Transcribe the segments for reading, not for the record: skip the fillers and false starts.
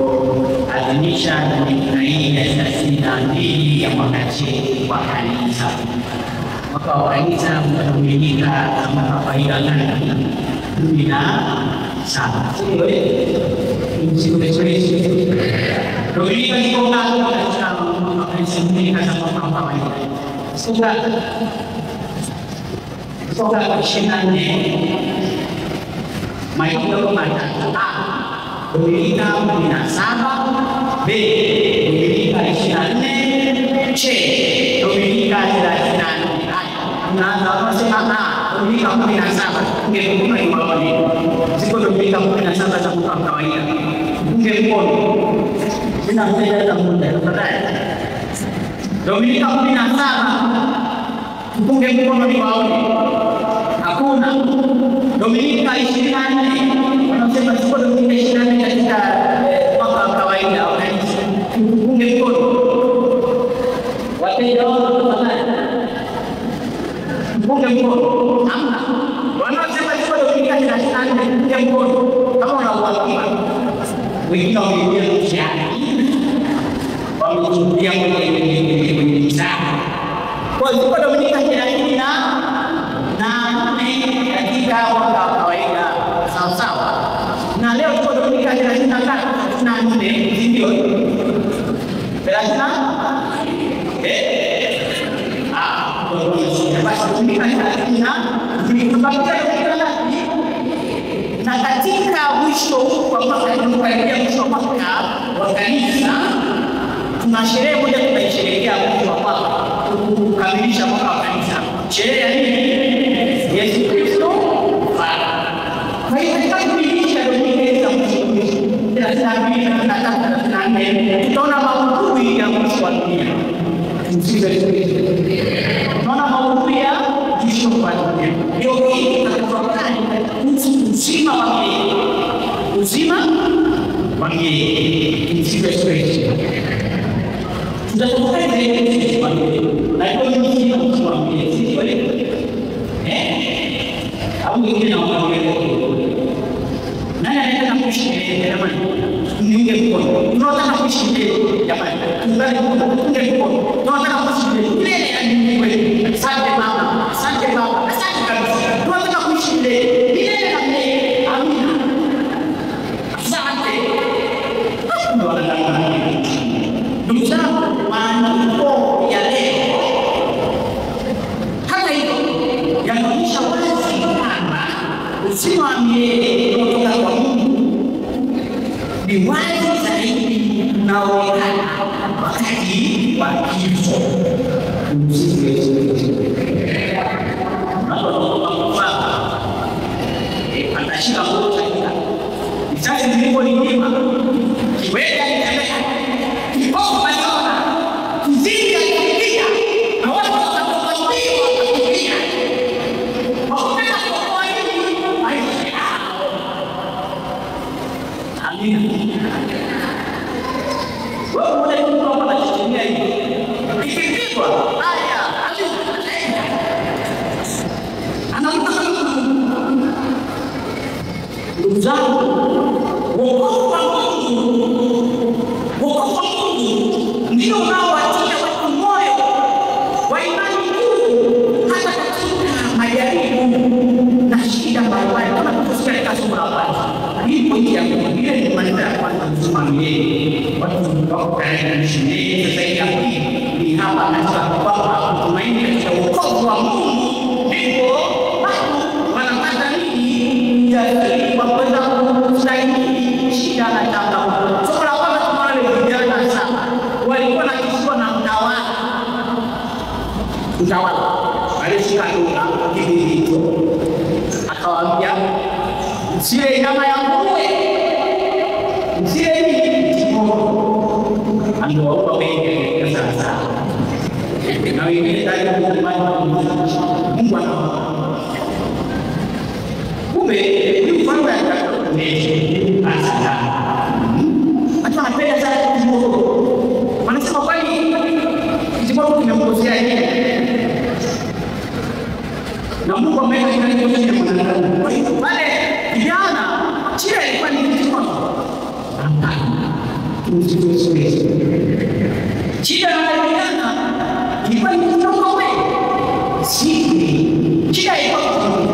Tunapoadhimisha miaka hii ya 32 ya mwaka wa kanisa. Mwaka wa kanisa unatumika kama kawaida na 17. Dominika iko ngapi katika kanisa hili kama kawaida? Soka 24 maeneo matatu. Dominika 17, B Dominika 24, C Dominika 34. Tunaanza kusema Dominika 17 ungekuwa ni wapi? Siko Dominika 17 za kwa kawaida. Ungekuwa sina mtenda muda tafadhali. Dominika 17 ungekuwa ni wapi? Hakuna. Dominika 24 wanasema siko Dominika 24 katika mwaka kawaida au kanisa. Ungekuwa wateja wao tafadhali. Ungekuwa hamna. Wanasema siko Dominika 24 ungekuwa kama unauhakika. Wengine wameingia mshahara. Wamechukulia kwenye mshahara. Kwa hiyo siko Dominika 24 katika mwaka wa kawaida sawa. Na leo tuko Dominika 34 ndio. Berasna? Basi Dominika 34 na katika mwisho wa mwaka tunakaribia mwisho wa mwaka wa kanisa. Tuna sherehe moja tunaisherehekea mwisho wa mwaka kukamilisha mwaka wa kanisa. Sherehe ya nini? Yesu Kristo Bwana. Kwa hiyo katika kuilisha Dominika za mwisho 32 tutaona maudhui ya mwisho wa dunia. Tunaona maudhui ya mwisho wa dunia. Ndio hii tunatafakari kuhusu uzima wa milele. Uzima wa milele. Tutafakari zaidi kwa milele. Na kwa nini uzima wa milele? Au wengine wanaongea nani anataka kuishi jamani? Niunge mkono. Tunataka kuishi jamani. Tunge mkono. Tunataka kuishi milele ya Mungu wetu. Asante mama. Asante baba. Asante kabisa. Tunataka kuishi milele na milele. Amina. Asante. Ndio wanataka. Ndugu zangu, maandiko ya leo hata hivyo yanaonyesha wazi kwamba uzima wa milele kutoka kwa Mungu ni wazi zaidi unaoonekana wakati wa kifo. Anashika moto sasa ndipo ni nyema kiweka kitembea kipofu baliona mziki akipiga na watu watakuwa wakipiga wakitaka kuokoa hili maisha yao. Amina. Wewe unajua kwamba anashikilia hivi ikipigwa haya anaona ndugu zangu, wokovu wa Mungu ndio unaowatia watu moyo wa imani juu hata katika majaribu na shida mbalimbali. Kama tulivyosikia katika somo la kwanza, hii pointi ya ile ni maneno ya kwanza kusoma milele. Watu wako tayari kuishi milele. Sasa hivi hapo ni hapa katika kwamba kutumaini katika wokovu wa Mungu ndipo watu wanapata nini ya kuweza kustahimili shida na changamoto. Somo la kwanza tunaona ni vijana sana walikuwa na kishwa na mtawala alishika kibiri hicho, akawaambia msile nyama ya nguruwe, msile Ando wengi sasa. Na wengine tayari Mungu anaona. Kumbe ni mfano ya asala. Hata anapenda sana kitimoto. Wanasema kwani kitimoto kimemkosea yeye? Na Mungu ameweka kinachokosea mwanadamu. Kwa hiyo pale vijana shida ilikuwa ni kitimoto. Shida ya vijana ilikuwa ni kutoka wewe.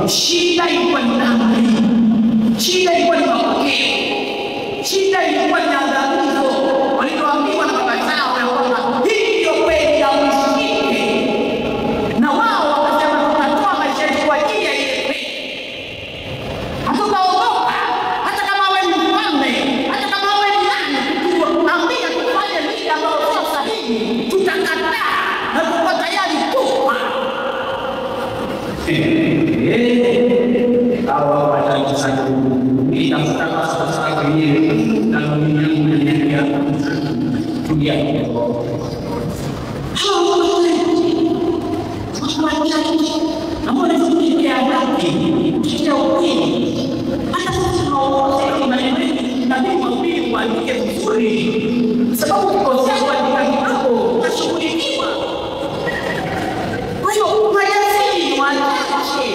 Shida ilikuwa ni dhambi. Shida ilikuwa ni mapokeo. Shida ilikuwa ni adhabu. Walioambiwa na baba zao ya kwamba hii ndio kweli ya mshike. Na wao wakasema tunatoa maisha yetu kwa ajili ya ile kweli. Hatukaogopa. Hata kama wewe ni mfalme, hata kama wewe ni nani, tuambie tufanye lile ambalo sio sahihi, tutakataa na tuko tayari kufa. Awak pada satu kita katakan satu ini dalam dunia dunia. Namun itu tidak lagi tidak oke. Ada sesuatu yang nanti mungkin wanita bersuri. Sebab konsep wanita itu tersulitima. Ayo majasi majasi.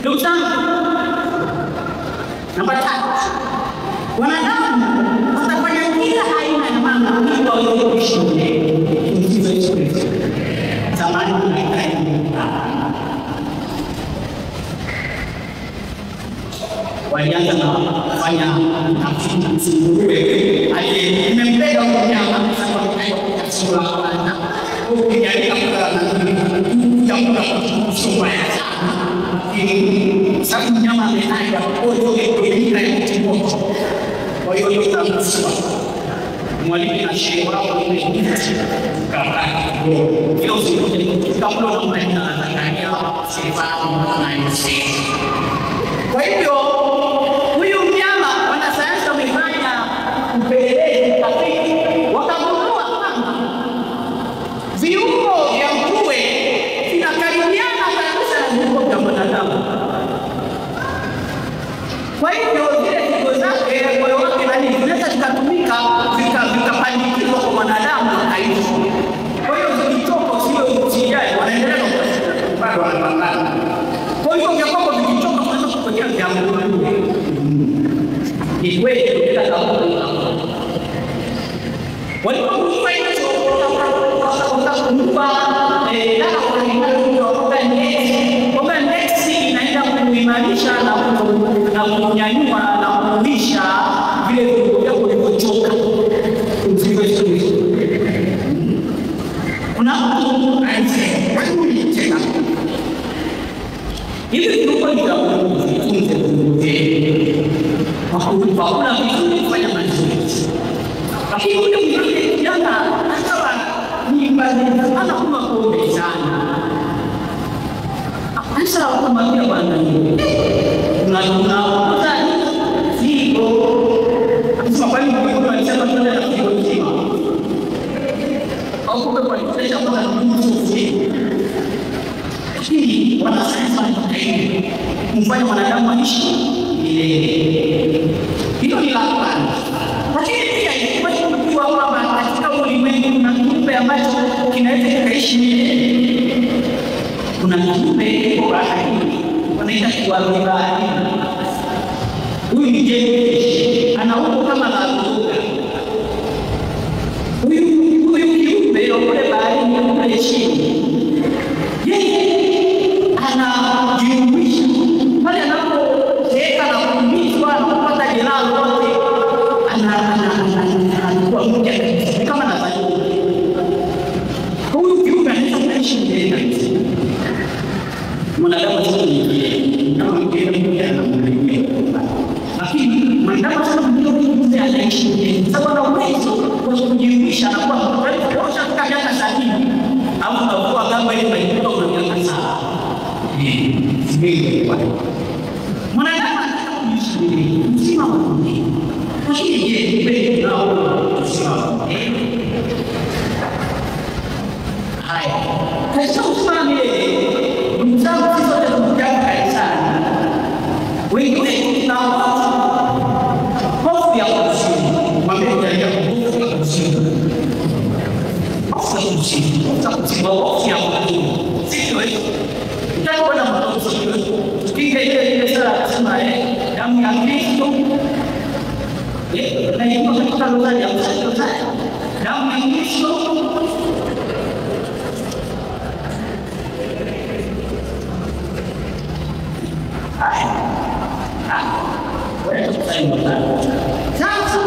Ndugu zangu, namba 3, wanadamu watafanya kila aina ya mambo ili waweze kuishi milele. Zamani walianza na kufanya utafiti mzuri aliyempenda mnyama sababu kwa sura ya kwanza ukiandika kwa kusoma sababu mnyama anaenda kuelekea kitimoto. Kwa hiyo tutamsoma mwalimu na shehe wao ni kama hiyo sio kabla na mwana Tanzania sifahamu na nchi. Kwa hivyo huyu mnyama wanasayansi wamefanya upelelezi tafiti wakagundua kwamba viungo vya nguruwe vinakaribiana kabisa na viungo vya mwanadamu. Kwa hivyo zile figo zake, moyo wake na nini zinaweza zikatumika vikapandikizwa kwa mwanadamu akaishi. Kwa hiyo zikitoka sio usijali, wanaendelea bado wanapambana. Kwa hiyo vya kwako vikitoka unaweza kupokea vya nguruwe. Ni kweli bila kauli. Walipogundua hicho wakakumbuka kwamba next inaenda kuimarisha na kunyanyua na kuisha vile viungo vyako vilivyochoka. Hivi viungo vya kutunza wakula vizuri kufanya mazoezi. Lakini ule mwingine kijana akawa ni mbali sana kuma pombe sana. Sasa wakamwambia bwana hivi. Unaona figo. Sasa kwa nini figo alisema tuende na figo nzima? Au kwa kuonyesha kwamba ni figo. Hii wanasayansi wanataka kumfanya mwanadamu aishi milele. Hilo ni la kwanza. Lakini pia ilikuwa kujua kwamba katika ulimwengu kuna kiumbe ambacho kinaweza kikaishi milele. Kuna kiumbe kwa baharini wanaita kiwavi baharini. Huyu ni jellyfish, ana umbo kama la mzoga. Huyu kiumbe kule baharini kule chini, yeye anajiumisha pale anapozeeka na kuumizwa na kupata jeraha lote, anakuwa mpya kabisa kama anazaliwa. Huyu kiumbe anaweza kuishi milele kabisa. Mwanadamu sio mwingine, kama mwingine na mwingine. Lakini mwanadamu kusimama ya sio hiyo. Ndio na mtoto kinga ile sala kusema damu ya Kristo na hiyo katika lugha ya Kristo damu ya Kristo wewe tuseme sasa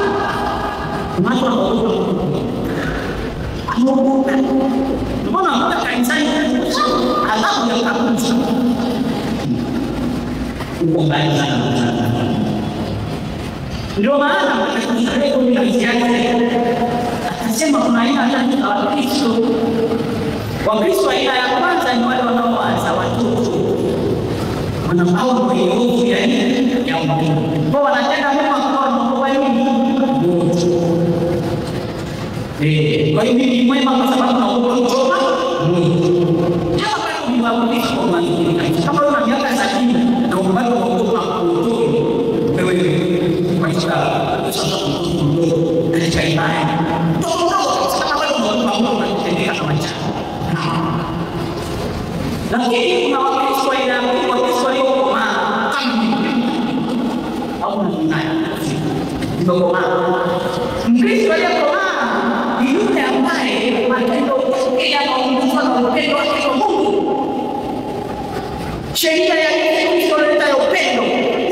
mambo mbona hata kanisani alafu ya kabisa uko mbali sana. Ndio maana katika leo ni kazi yake akasema kuna aina tatu za Wakristo. Wakristo aina ya kwanza ni wale wanaoanza watoto wanapao mwovu ya Mungu kwa wanatenda mema kwa nini? Kwa hiyo ni mwema kwa sababu naomba kutoka Mungu. Kama ni Wakristo kwa maana kama una miaka 70 na bado unaogopa kutoka wewe kwa sababu katika imani kama bado unaogopa unatendeka kama chana. Lakini kuna Wakristo aina ya Wakristo waliokoma kama au mnayo ndio Mkristo aliyekoma ni yule ambaye matendo yake yanaongozwa na upendo wake kwa Mungu. Sheria ya Kristo inaleta upendo.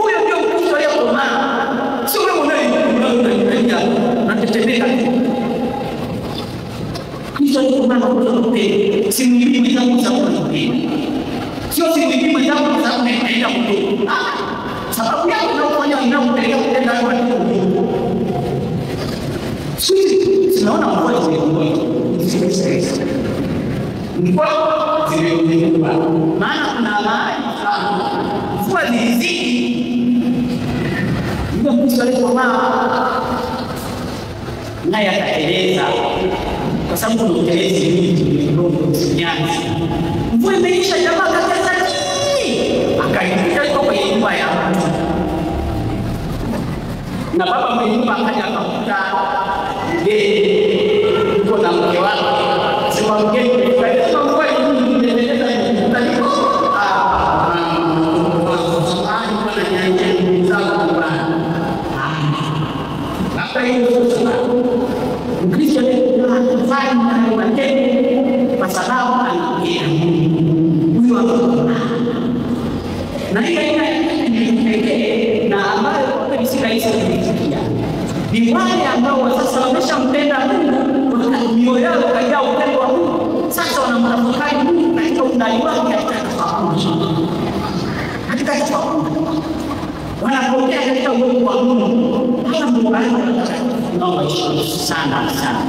Huyo ndio Mkristo aliyekoma. Sio wewe unayeenda unatetemeka. Kristo aliyekoma na upendo. Si mimi zangu za upendo. Sio si mimi zangu za naenda Mungu. Sababu yako unafanya unampeleka kutenda watu. Sisi tunaona mvua zimekuwa. Mvua zimekuwa. Maana kuna mahali mvua zilizidi. Ndio mtu aliyekoma naye akaeleza kwa sababu kuna utelezi mwingi ndio msinyani. Mvua imeisha jamaa akakata akaingia kwenye nyumba ya mtu. Na baba mwenye nyumba akaja akakuta uko na mke wako. Sema mgeni kwa mvua hii inaendeleza mtaliko. Samahani kwa nyanya zangu bwana. Hata hiyo sasa Mkristo anafanya matendo kwa sababu anampenda Mungu. Huyo hapo. Na hiyo pekee na ambayo kwa si rahisi kufikia. Ni wale ambao sasa wameshampenda Mungu, wakati mioyo yao kajaa upendo wa Mungu. Sasa wanamtafakari Mungu katika undani wake katika tofauti. Katika tofauti. Wanapokea katika uwepo wa Mungu. Hata Mungu anaweza sana sana.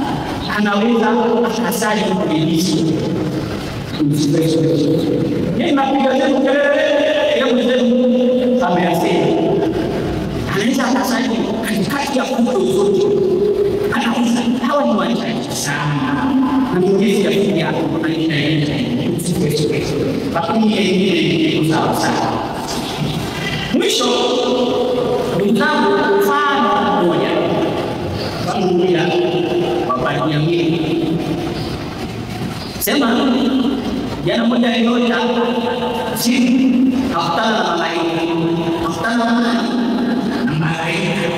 Anaweza akasali kuishi. Yeye anapiga simu kelele ameasema. Anaweza akasali katikati ya kundi zote. Anaweza hawa ni wachache sana. Na mwezi ya kuja anaenda lakini yeye ni sawa sana. Mwisho nitabu mfano mmoja. Mfano mmoja kwa jamii. Sema jana moja aliota chini akutana na malaika. Akutana na malaika.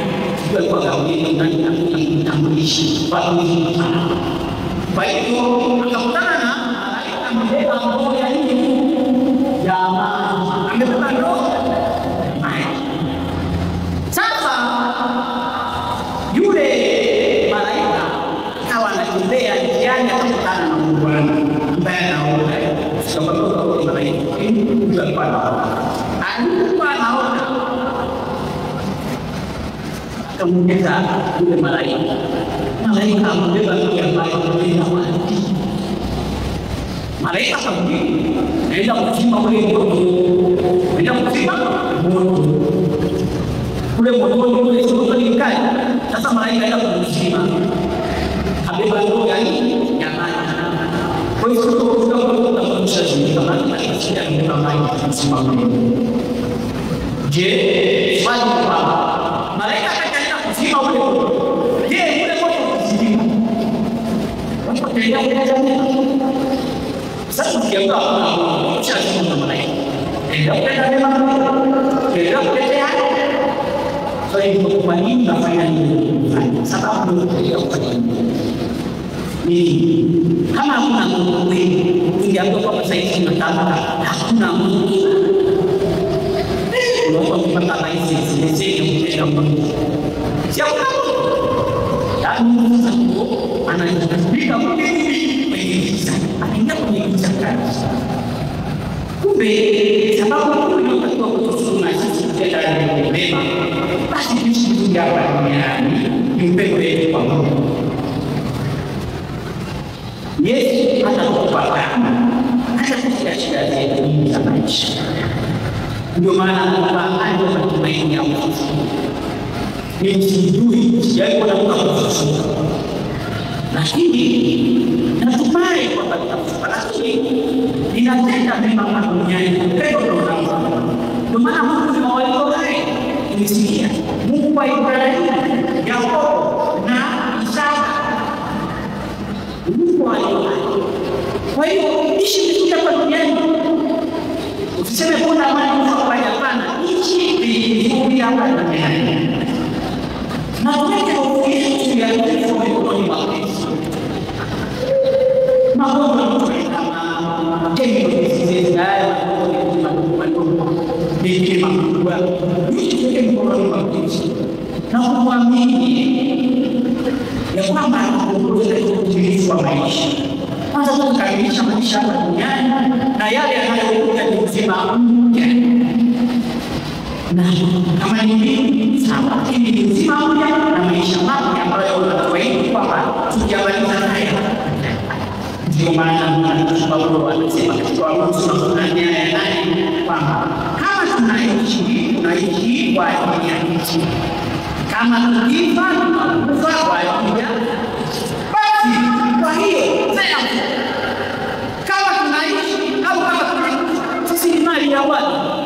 Kwa kwa gauni ndani tambulishi watu wengi sana. Kwa hiyo akakutana na malaika mbeba mmoja hivi. Jamaa amebeba roho. Sasa yule malaika akawa anatembea njiani akakutana na Mungu ambaye anaona sababu malaika ndio alikuwa anaona akamuuliza yule malaika amebeba mke ambaye anaenda wapi? Malaika akamwambia naenda kuchimba ule moto. Naenda kuchimba moto. Ule moto ni mkali. Sasa malaika anaenda kumchimba. Abeba roho ya maji. Kwa hiyo tunataka kushiriki kama tunashiriki kama maji. Je, swali kwa malaika akaenda kuchimba ule moto. Je, ule moto kuzima. Watu wataenda ukiamka kuna uchaji na malaika. Ndio kwenda mema. Ndio kutetea. Kwa hiyo kwa nini nafanya nini? Sababu ndio kufanya ni kama hakuna Mungu kweli, ungeambiwa kwamba sasa hivi tunatamka hakuna Mungu. Unaomba kupata maisha zile kutenda Mungu. Sio kama Mungu sasa anaandika kwenye giza. Anaingia kwenye giza kabisa. Kumbe sababu ndio unatakiwa kutusoma sisi kutenda mema. Basi kitu hapa duniani ni upendo wetu kwa Mungu. Yesu atakupa hata katika shida zetu za maisha. Ndio maana anaanza matumaini ya ufufuo. Ni msijui sijawahi kuona mtu akufufuka, lakini natumai kwamba tutafufuka, lakini ninatenda mema hapa duniani upendo ndio unaanza. Ndio maana Mungu ni walio hai nimesikia Mungu wa Ibrahimu, Yakobo na Isaka. Mungu walio hai. Kwa hiyo ishi vizuri hapa duniani. Usiseme kuna amani kwa hapana. Ishi vizuri hapa duniani. Na tuweke hofu ya kifo mikononi mwa Kristo. Magonjwa kama tembo hizi haya ni makubwa. Tuweke mikononi mwa Kristo. Na kumwamini ya kwamba anakuongoza katika utimilifu wa maisha. Kwanza kukamilisha maisha hapa duniani na yale yanayokuja ni uzima mpya. Na kama ni nini sawa, lakini ni uzima mpya na maisha mapya ambayo unatuahidi kwamba tukiyamaliza haya. Ndio maana Paulo anasema katika Warumi sura ya 8 kwamba kama tunaishi kwa ajili ya nchi, kama tukifa tunakufa kwa ajili ya basi. Kwa hiyo tena kama tunaishi au kama tunaishi sisi ni mali ya watu.